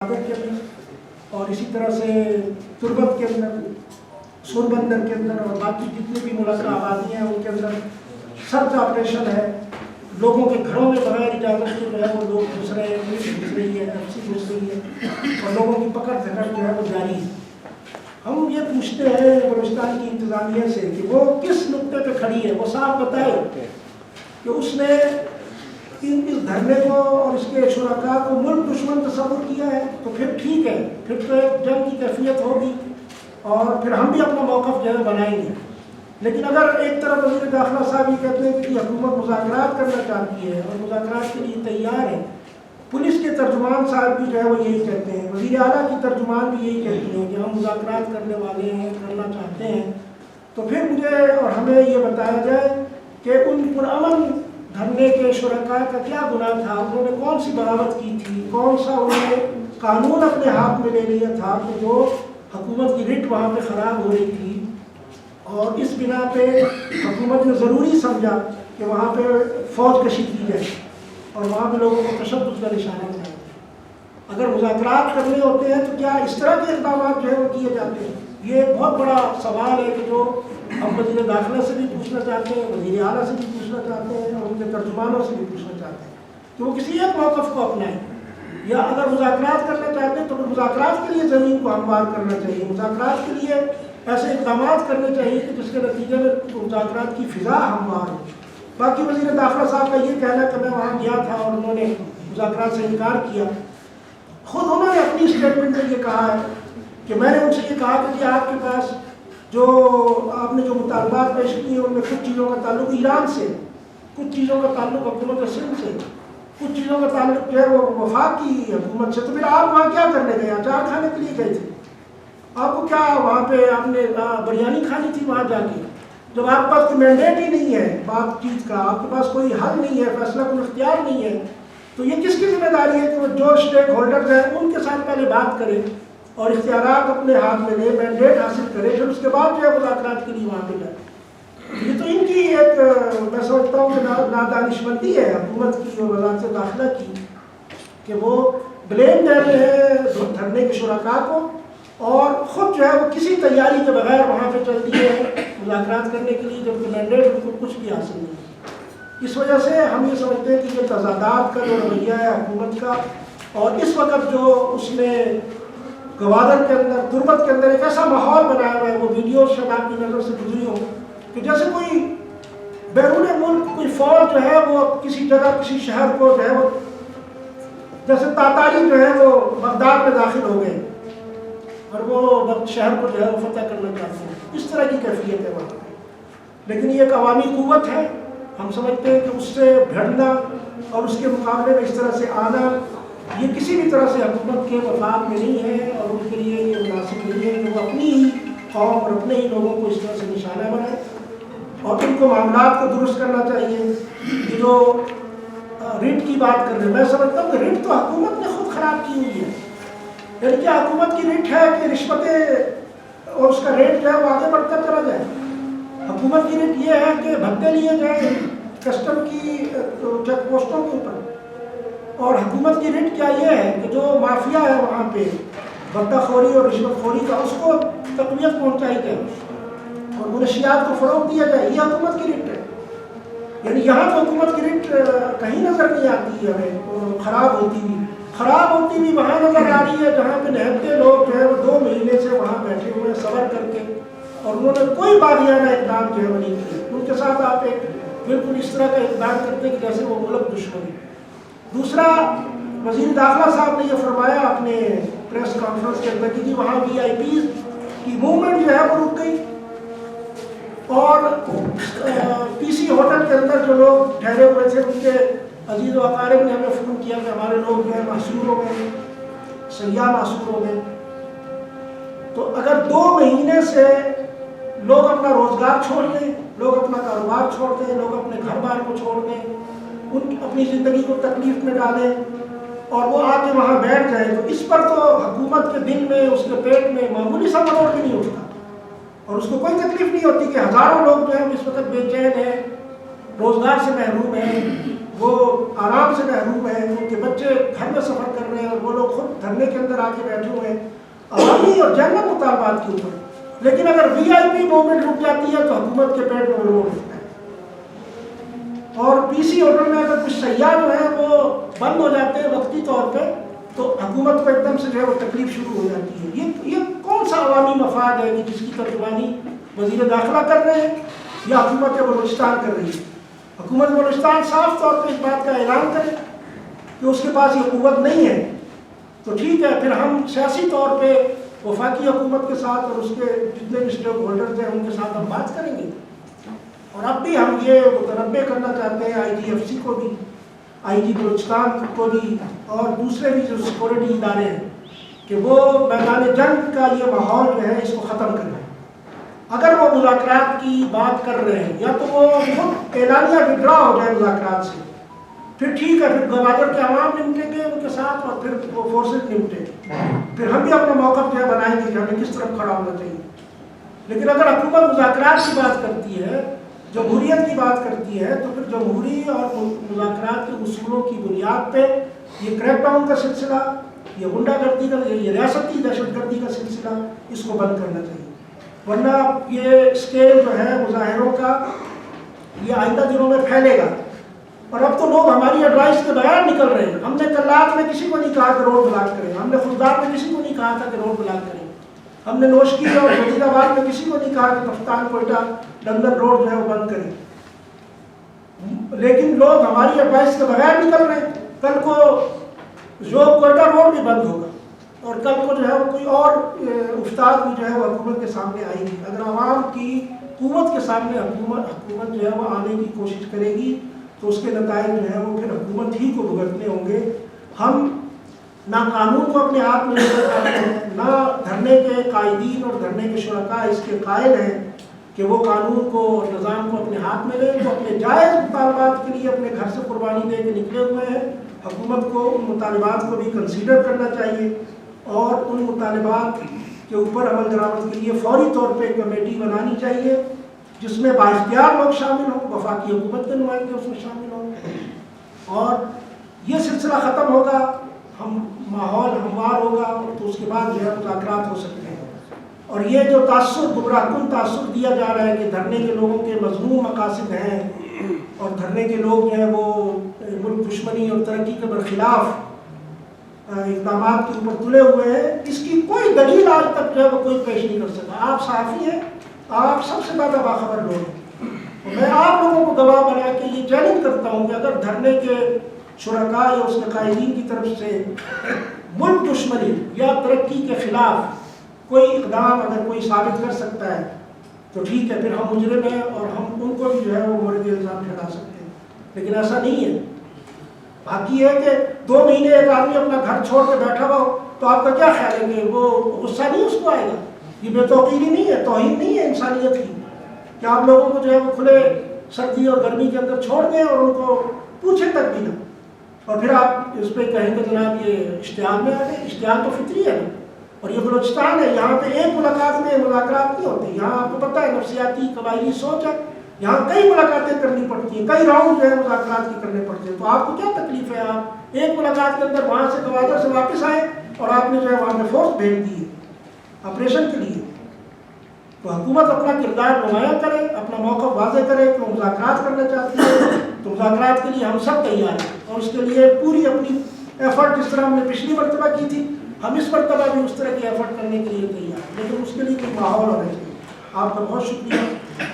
کے اندر اور اسی طرح سے تربت کے اندر، سوربندر کے اندر اور باقی جتنی بھی ملک آبادیاں ہیں ان کے اندر سرچ آپریشن ہے. لوگوں کے گھروں میں بغیر اجازت کے جو ہے وہ لوگ گھس رہے ہیں، پولیس گھس رہی ہے، ایف سی گھس رہی ہے اور لوگوں کی پکڑ دھکڑ جو ہے وہ جاری ہے. ہم یہ پوچھتے ہیں بلوچستان کی انتظامیہ سے کہ وہ کس نقطے پہ کھڑی ہے، وہ صاف بتائے کہ اس نے اس دھرنے کو اور اس کے شرکاء کو ملک دشمن تصور کیا ہے تو پھر ٹھیک ہے، پھر تو ایک جنگ کی کیفیت ہوگی اور پھر ہم بھی اپنا موقف جو ہے بنائیں گے. لیکن اگر ایک طرف وزیر داخلہ صاحب یہ کہتے ہیں کہ حکومت مذاکرات کرنا چاہتی ہے اور مذاکرات کے لیے تیار ہے، پولیس کے ترجمان صاحب بھی جو ہے وہ یہی کہتے ہیں، وزیر اعلیٰ کی ترجمان بھی یہی کہتی ہیں کہ ہم مذاکرات کرنے والے ہیں، کرنا چاہتے ہیں، تو پھر مجھے اور ہمیں یہ بتایا جائے کہ ان پرامن دھرنے کے شرکاء کا کیا گناہ تھا، انہوں نے کون سی بغاوت کی تھی، کون سا انہوں نے قانون اپنے ہاتھ میں لے لیا تھا کہ جو حکومت کی رٹ وہاں پہ خراب ہو رہی تھی اور اس بنا پہ حکومت نے ضروری سمجھا کہ وہاں پہ فوج کشی کی جائے اور وہاں پہ لوگوں کو تشدد کا نشانہ بنایا. اگر مذاکرات کرنے ہوتے ہیں تو کیا اس طرح کے اقدامات جو ہے وہ کیے جاتے ہیں؟ یہ ایک بہت بڑا سوال ہے کہ جو ہم وزیر داخلہ سے بھی پوچھنا چاہتے ہیں، وزیر اعلیٰ سے بھی پوچھنا چاہتے ہیں اور ان کے ترجمانوں سے بھی پوچھنا چاہتے ہیں کہ وہ کسی ایک موقف کو اپنائیں، یا اگر مذاکرات کرنا چاہتے ہیں تو مذاکرات کے لیے زمین کو ہموار کرنا چاہیے، مذاکرات کے لیے ایسے اقدامات کرنے چاہیے کہ جس کے نتیجے میں مذاکرات کی فضا ہموار ہو. باقی وزیر داخلہ صاحب کا یہ کہنا کہ میں وہاں گیا تھا اور انہوں نے مذاکرات سے انکار کیا. خود انہوں نے اپنی اسٹیٹمنٹ میں یہ کہا ہے کہ میں نے ان سے یہ کہا کہ آپ کے پاس جو آپ نے جو مطالبات پیش کیے ان میں کچھ چیزوں کا تعلق ایران سے، کچھ چیزوں کا تعلق حکومت سندھ سے، کچھ چیزوں کا تعلق جو ہے وہ وفاق کی حکومت سے. تو پھر آپ وہاں کیا کرنے گئے؟ اچار کھانے کے لیے گئے تھے؟ آپ کو کیا وہاں پہ آپ نے بریانی کھانی تھی وہاں جا کے؟ جب آپ کے پاس کوئی مینڈیٹ ہی نہیں ہے بات چیت کا، آپ کے پاس کوئی حل نہیں ہے، فیصلہ کوئی اختیار نہیں ہے، تو یہ کس کی ذمہ داری ہے کہ وہ جو اسٹیک ہولڈرز ہیں ان کے ساتھ پہلے بات کرے اور اختیارات اپنے ہاتھ میں لے، مینڈیٹ حاصل کرے، پھر اس کے بعد جو ہے مذاکرات کے لیے وہاں پہ جائے؟ یہ تو ان کی ایک میں سمجھتا ہوں کہ نادانشمندی ہے حکومت کی اور وزارت داخلہ کی کہ وہ بلیم دے رہے ہیں دھرنے کے شرکاء کو اور خود جو ہے وہ کسی تیاری کے بغیر وہاں پہ چل دیے ہیں مذاکرات کرنے کے لیے، جبکہ مینڈیٹ ان کو کچھ بھی حاصل نہیں ہے. اس وجہ سے ہم یہ سمجھتے ہیں کہ یہ تضادات کا جو رویہ ہے حکومت کا، اور اس وقت جو اس نے گوادر کے اندر، تربت کے اندر ایک ایسا ماحول بنایا ہوا ہے، وہ ویڈیوز شاید آپ کی نظر سے گزری ہو کہ جیسے کوئی بیرون ملک کوئی فوج جو ہے وہ کسی جگہ کسی شہر کو جو ہے وہ جیسے تاتاری جو ہے وہ بغداد میں داخل ہو گئے اور وہ شہر کو جو ہے وہ فتح کرنا چاہتے ہیں. اس طرح کی کیفیت ہے وہاں پہ. لیکن یہ ایک عوامی قوت ہے، ہم سمجھتے ہیں کہ اس سے بھڑنا اور اس کے مقابلے میں اس طرح سے آنا یہ کسی بھی طرح سے حکومت کے مفاد میں نہیں ہے اور ان کے لیے یہ مناسب نہیں ہے کہ وہ اپنی ہی قوم اور اپنے ہی لوگوں کو اس طرح سے نشانہ بنائے. اور ان کو معاملات کو درست کرنا چاہیے. جو ریٹ کی بات کر رہے ہیں، میں سمجھتا ہوں کہ ریٹ تو حکومت نے خود خراب کی ہوئی ہے. یعنی کہ حکومت کی ریٹ ہے کہ رشوتیں اور اس کا ریٹ جو ہے وہ آگے بڑھتا چلا جائے. حکومت کی ریٹ یہ ہے کہ بھتے لیے جائیں کسٹم کی چیک پوسٹوں کے اوپر، اور حکومت کی ریٹ کیا یہ ہے کہ جو مافیا ہے وہاں پہ بھتہ خوری اور رشوت خوری کا اس کو تقویت پہنچائی جائے اور منشیات کو فروغ دیا جائے. یہ حکومت کی ریٹ ہے. یعنی یہاں تو حکومت کی ریٹ کہیں نظر نہیں آتی ہے ہمیں خراب ہوتی بھی وہاں نظر آ رہی ہے جہاں پہ نہتے لوگ جو ہے وہ 2 مہینے سے وہاں بیٹھے ہوئے صبر کر کے اور انہوں نے کوئی باغیانہ اقدام جو ہے وہ نہیں کیا. ان کے ساتھ آپ ایک بالکل اس طرح کا اقدام کرتے کہ جیسے وہ ملک دشمن ہے. دوسرا، وزیر داخلہ صاحب نے یہ فرمایا اپنے پریس کانفرنس کے اندر کہ وہاں VIP کی موومنٹ جو ہے وہ رک گئی اور PC ہوٹل کے اندر جو لوگ ٹھہرے ہوئے تھے ان کے عزیز و اقارب نے ہمیں فون کیا کہ ہمارے لوگ جو ہے محصور ہو گئے، سیاح محصور ہو گئے. تو اگر 2 مہینے سے لوگ اپنا روزگار چھوڑ دیں، لوگ اپنا کاروبار چھوڑ دیں، لوگ اپنے گھر بار کو چھوڑ دیں، ان اپنی زندگی کو تکلیف میں ڈالیں اور وہ آ کے وہاں بیٹھ جائیں، تو اس پر تو حکومت کے دل میں، اس کے پیٹ میں معمولی سا مروڑ بھی نہیں اٹھتا اور اس کو کوئی تکلیف نہیں ہوتی کہ ہزاروں لوگ جو ہے اس وقت بے چین ہیں، روزگار سے محروم ہیں، وہ آرام سے محروم ہیں، ان کے بچے گھر میں سفر کر رہے ہیں اور وہ لوگ خود دھرنے کے اندر آ کے بیٹھے ہوئے ہیں عوامی اور جنرل مطالبات کے اوپر. لیکن اگر وی آئی پی موومنٹ رک جاتی ہے تو حکومت کے پیٹ میں روڑ اٹھتا ہے. اور پی سی ہوٹل میں اگر کچھ سیاح جو ہے وہ بند ہو جاتے ہیں وقتی طور پہ تو حکومت کو ایک دم سے جو ہے وہ تکلیف شروع ہو جاتی ہے. یہ کون سا عوامی مفاد ہے کہ جس کی ترجمانی وزیر داخلہ کر رہے ہیں یا حکومت بلوچستان کر رہی ہے؟ حکومت بلوچستان صاف طور پہ اس بات کا اعلان کرے کہ اس کے پاس یہ قوت نہیں ہے تو ٹھیک ہے، پھر ہم سیاسی طور پہ وفاقی حکومت کے ساتھ اور اس کے جتنے بھی اسٹیک ہولڈرز ہیں ان کے ساتھ ہم بات کریں گے. اور اب بھی ہم یہ متنبع کرنا چاہتے ہیں آئی جی ایف سی کو بھی، آئی جی بلوچستان کو بھی اور دوسرے بھی جو سیکورٹی ادارے ہیں کہ وہ میدان جنگ کا یہ ماحول جو ہے اس کو ختم کریں. اگر وہ مذاکرات کی بات کر رہے ہیں یا تو وہ خود اعلانیہ وڈرا ہو جائے مذاکرات سے، پھر ٹھیک ہے، پھر گوادر کے عوام نمٹیں گے ان کے ساتھ اور پھر وہ فورسز نمٹیں گے، پھر ہم بھی اپنا موقف جو ہے بنائیں گے کہ ہمیں کس طرف کھڑا ہونا چاہیے. لیکن اگر حکومت مذاکرات کی بات کرتی ہے، جمہوریت کی بات کرتی ہے، تو پھر جمہوری اور مذاکرات کے اصولوں کی بنیاد پہ یہ کریک ڈاؤن کا سلسلہ، یہ غنڈہ گردی کا، یہ ریاستی دہشت گردی کا سلسلہ، اس کو بند کرنا چاہیے. ورنہ یہ اسکیل جو ہے مظاہروں کا یہ آئندہ دنوں میں پھیلے گا. اور اب تو لوگ ہماری ایڈوائس کے بغیر نکل رہے ہیں. ہم نے کلات میں کسی کو نہیں کہا کہ روڈ بلاک کریں، ہم نے خوددار میں کسی کو نہیں کہا تھا کہ روڈ بلاک کریں، ہم نے نوشکی اور وزیر آباد میں کسی کو نہیں کہا کہ کفتان کوئٹہ لندن روڈ جو ہے وہ بند کریں. لیکن لوگ ہماری ایڈوائس کے بغیر نکل رہے ہیں. کل کو جو کوئٹہ روڈ بھی بند ہوگا اور کل کو جو ہے وہ کوئی اور افتاد بھی جو ہے وہ حکومت کے سامنے آئے گی. اگر عوام کی قوت کے سامنے حکومت جو ہے وہ آنے کی کوشش کرے گی تو اس کے نتائج جو ہے وہ پھر حکومت ہی کو بھگتنے ہوں گے. ہم نہ قانون کو اپنے ہاتھ میں لے کر آتے ہیں، نہ دھرنے کے قائدین اور دھرنے کے شرکاء اس کے قائل ہیں کہ وہ قانون کو اور نظام کو اپنے ہاتھ میں لیں. تو اپنے جائز مطالبات کے لیے اپنے گھر سے قربانی دے کے نکلے ہوئے ہیں. حکومت کو ان مطالبات کو بھی کنسیڈر کرنا چاہیے اور ان مطالبات کے اوپر عمل درآمد کے لیے فوری طور پہ ایک کمیٹی بنانی چاہیے جس میں بااختیار لوگ شامل ہوں، وفاقی حکومت کے نمائندے اس میں شامل ہوں، اور یہ سلسلہ ختم ہوگا، ماحول ہموار ہوگا تو اس کے بعد جو ہے مذاکرات ہو سکتے ہیں. اور یہ جو تاثر گمراہ کن تاثر دیا جا رہا ہے کہ دھرنے کے لوگوں کے مذموم مقاصد ہیں اور دھرنے کے لوگ جو ہیں وہ ملک دشمنی اور ترقی کے برخلاف اقدامات کے اوپر تلے ہوئے ہیں، اس کی کوئی دلیل آج تک جو ہے وہ کوئی پیش نہیں کر سکا. آپ صحافی ہیں، آپ سب سے زیادہ باخبر لوگ ہیں. میں آپ لوگوں کو گواہ بنا کے یہ چیلنج کرتا ہوں کہ اگر دھرنے کے شرکاء یا اس کے قائدین کی طرف سے ملک دشمنی یا ترقی کے خلاف کوئی اقدام اگر کوئی ثابت کر سکتا ہے تو ٹھیک ہے، پھر ہم مجرم ہیں اور ہم ان کو بھی جو ہے وہ مورد الزام ٹھہرا سکتے ہیں. لیکن ایسا نہیں ہے. باقی ہے کہ 2 مہینے ایک آدمی اپنا گھر چھوڑ کے بیٹھا ہوا ہو تو آپ کا کیا خیال ہے کہ وہ غصہ نہیں اس کو آئے گا؟ یہ بے توقیری نہیں ہے، توہین نہیں ہے انسانیت کی کہ آپ لوگوں کو جو ہے وہ کھلے سردی اور گرمی کے اندر چھوڑ دیں اور ان کو پوچھیں تک بھی نہ، اور پھر آپ اس پہ کہیں کہ جناب یہ اشتعال میں آ گئے. اشتعال تو فطری ہے نا. اور یہ بلوچستان ہے، یہاں پہ ایک ملاقات میں مذاکرات نہیں ہوتی. یہاں آپ کو پتہ ہے نفسیاتی قبائلی سوچ ہے، یہاں کئی ملاقاتیں کرنی پڑتی ہیں، کئی راؤنڈ جو ہے مذاکرات کے کرنے پڑتے ہیں. تو آپ کو کیا تکلیف ہے؟ آپ ایک ملاقات کے اندر وہاں سے گوادر سے واپس آئے اور آپ نے جو ہے وہاں پہ فورس بھیج دی آپریشن کے لیے. تو حکومت اپنا کردار نمایاں کرے، اپنا موقف واضح کرے کہ وہ مذاکرات کرنا چاہتی ہے تو مذاکرات کے لیے ہم سب تیار ہیں اور اس کے لیے پوری اپنی ایفرٹ جس طرح ہم نے پچھلی مرتبہ کی تھی ہم اس مرتبہ بھی اس طرح کی ایفرٹ کرنے کے لیے تیار ہیں. لیکن اس کے لیے کوئی ماحول ہونا چاہیے. آپ کا بہت شکریہ.